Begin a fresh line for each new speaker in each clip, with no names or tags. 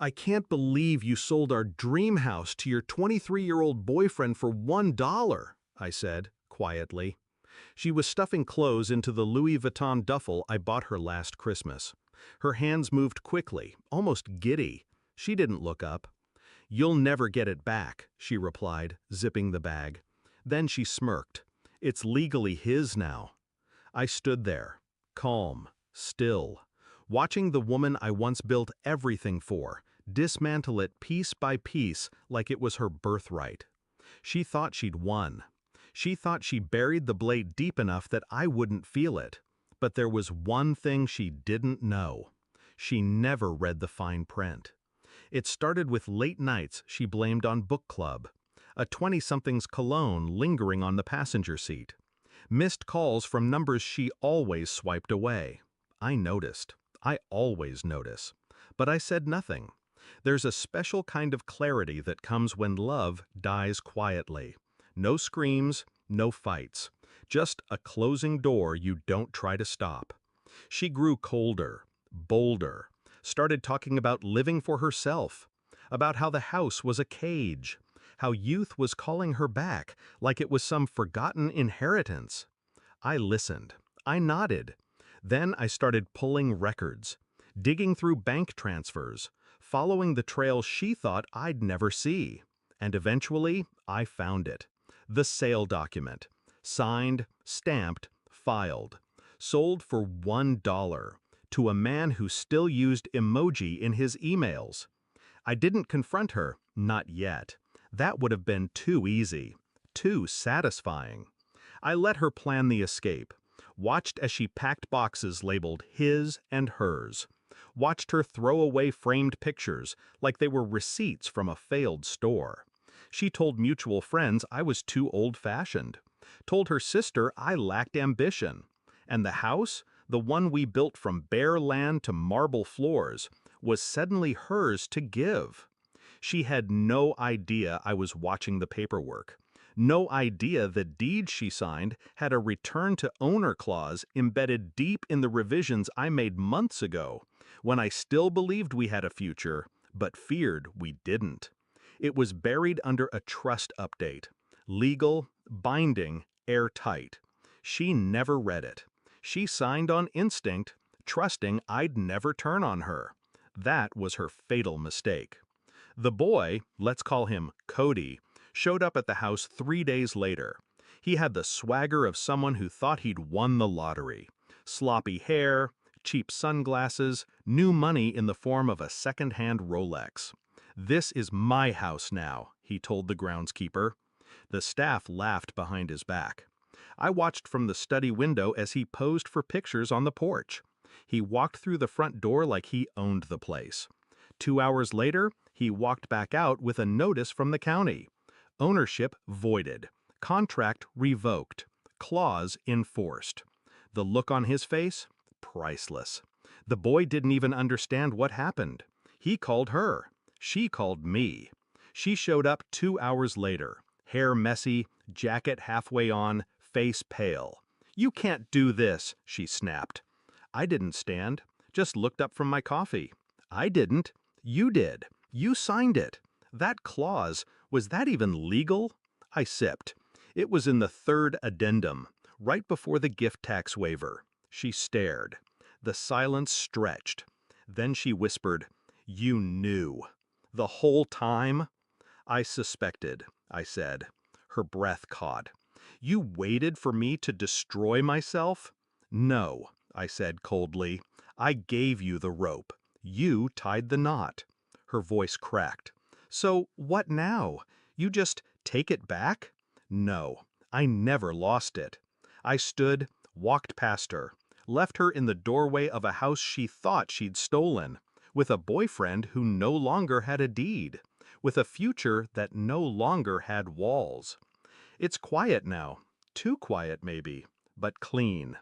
I can't believe you sold our dream house to your 23-year-old boyfriend for $1, I said, quietly. She was stuffing clothes into the Louis Vuitton duffel I bought her last Christmas. Her hands moved quickly, almost giddy. She didn't look up. "You'll never get it back," she replied, zipping the bag. Then she smirked. "It's legally his now." I stood there, calm, still, watching the woman I once built everything for dismantle it piece by piece like it was her birthright. She thought she'd won. She thought she buried the blade deep enough that I wouldn't feel it. But there was one thing she didn't know. She never read the fine print. It started with late nights she blamed on book club, a 20-something's cologne lingering on the passenger seat, missed calls from numbers she always swiped away. I noticed. I always notice. But I said nothing. There's a special kind of clarity that comes when love dies quietly. No screams, no fights. Just a closing door you don't try to stop. She grew colder, bolder, started talking about living for herself, about how the house was a cage, how youth was calling her back like it was some forgotten inheritance. I listened. I nodded. Then I started pulling records, digging through bank transfers, following the trail she thought I'd never see. And eventually, I found it. The sale document. Signed, stamped, filed. Sold for $1 to a man who still used emoji in his emails. I didn't confront her, not yet. That would have been too easy, too satisfying. I let her plan the escape, watched as she packed boxes labeled his and hers, watched her throw away framed pictures like they were receipts from a failed store. She told mutual friends I was too old-fashioned, told her sister I lacked ambition. And the house, the one we built from bare land to marble floors, was suddenly hers to give. She had no idea I was watching the paperwork. No idea the deed she signed had a return-to-owner clause embedded deep in the revisions I made months ago, when I still believed we had a future, but feared we didn't. It was buried under a trust update. Legal, binding, airtight. She never read it. She signed on instinct, trusting I'd never turn on her. That was her fatal mistake. The boy, let's call him Cody, showed up at the house 3 days later. He had the swagger of someone who thought he'd won the lottery. Sloppy hair, cheap sunglasses, new money in the form of a second-hand Rolex. "This is my house now," he told the groundskeeper. The staff laughed behind his back. I watched from the study window as he posed for pictures on the porch. He walked through the front door like he owned the place. 2 hours later, he walked back out with a notice from the county. Ownership voided. Contract revoked. Clause enforced. The look on his face? Priceless. The boy didn't even understand what happened. He called her. She called me. She showed up 2 hours later. Hair messy, jacket halfway on, face pale. "You can't do this," she snapped. I didn't stand, just looked up from my coffee. "I didn't. You did. You signed it. That clause, was that even legal?" I sipped. It was in the third addendum, right before the gift tax waiver. She stared. The silence stretched. Then she whispered, "You knew. The whole time?" "I suspected," I said. Her breath caught. "You waited for me to destroy myself?" "No," I said coldly. "I gave you the rope. You tied the knot." Her voice cracked. "So what now? You just take it back?" "No, I never lost it." I stood, walked past her, left her in the doorway of a house she thought she'd stolen, with a boyfriend who no longer had a deed, with a future that no longer had walls. It's quiet now, too quiet maybe, but clean.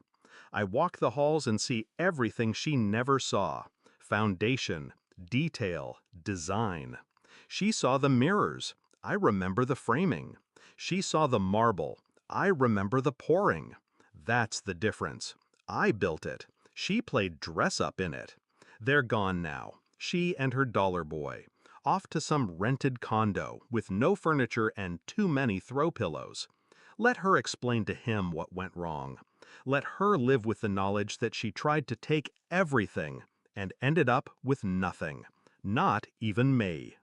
I walk the halls and see everything she never saw: foundation, detail, design. She saw the mirrors. I remember the framing. She saw the marble. I remember the pouring. That's the difference. I built it. She played dress-up in it. They're gone now. She and her dollar boy, off to some rented condo with no furniture and too many throw pillows. Let her explain to him what went wrong. Let her live with the knowledge that she tried to take everything and ended up with nothing. Not even me.